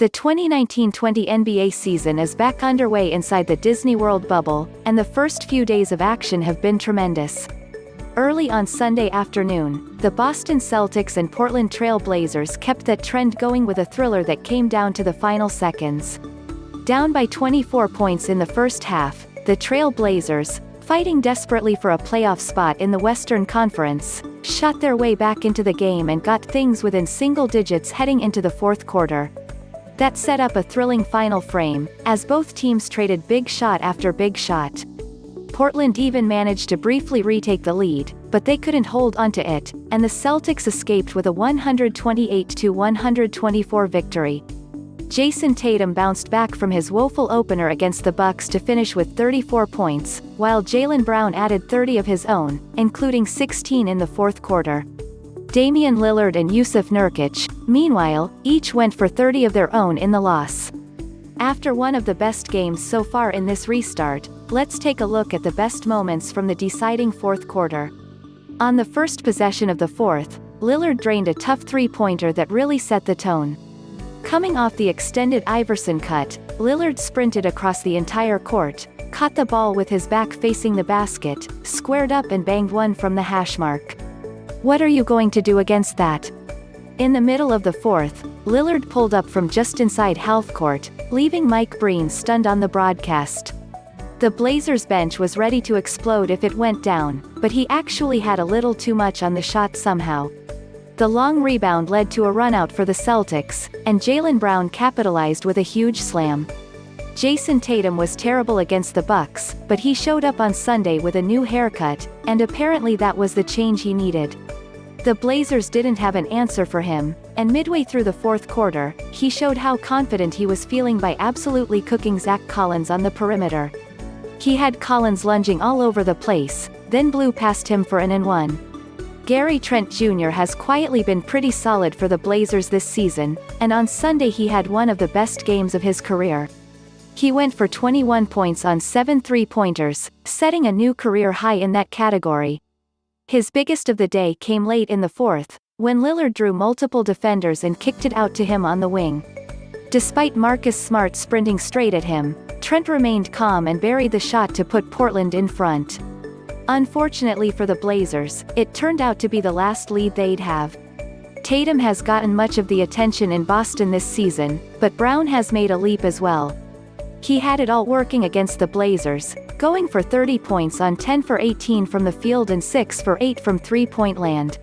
The 2019-20 NBA season is back underway inside the Disney World bubble, and the first few days of action have been tremendous. Early on Sunday afternoon, the Boston Celtics and Portland Trail Blazers kept that trend going with a thriller that came down to the final seconds. Down by 24 points in the first half, the Trail Blazers, fighting desperately for a playoff spot in the Western Conference, shot their way back into the game and got things within single digits heading into the fourth quarter. That set up a thrilling final frame, as both teams traded big shot after big shot. Portland even managed to briefly retake the lead, but they couldn't hold onto it, and the Celtics escaped with a 128-124 victory. Jayson Tatum bounced back from his woeful opener against the Bucks to finish with 34 points, while Jaylen Brown added 30 of his own, including 16 in the fourth quarter. Damian Lillard and Nurkic, meanwhile, each went for 30 of their own in the loss. After one of the best games so far in this restart, let's take a look at the best moments from the deciding fourth quarter. On the first possession of the fourth, Lillard drained a tough three-pointer that really set the tone. Coming off the extended Iverson cut, Lillard sprinted across the entire court, caught the ball with his back facing the basket, squared up and banged one from the hashmark. What are you going to do against that? In the middle of the fourth, Lillard pulled up from just inside halfcourt, leaving Mike Breen stunned on the broadcast. The Blazers bench was ready to explode if it went down, but he actually had a little too much on the shot somehow. The long rebound led to a runout for the Celtics, and Jaylen Brown capitalized with a huge slam. Jayson Tatum was terrible against the Bucks, but he showed up on Sunday with a new haircut, and apparently that was the change he needed. The Blazers didn't have an answer for him, and midway through the fourth quarter, he showed how confident he was feeling by absolutely cooking Zach Collins on the perimeter. He had Collins lunging all over the place, then blew past him for an and one. Trent Jr has quietly been pretty solid for the Blazers this season, and on Sunday he had one of the best games of his career. He went for 21 points on 7 three-pointers, setting a new career high in that category. His biggest of the day came late in the fourth, when Lillard drew multiple defenders and kicked it out to him on the wing. Despite Marcus Smart sprinting straight at him, Trent remained calm and buried the shot to put Portland in front. Unfortunately for the Blazers, it turned out to be the last lead they'd have. Tatum has gotten much of the attention in Boston this season, but Brown has made a leap as well. He had it all working against the Blazers, going for 30 points on 10 for 18 from the field and 6 for 8 from three-point land.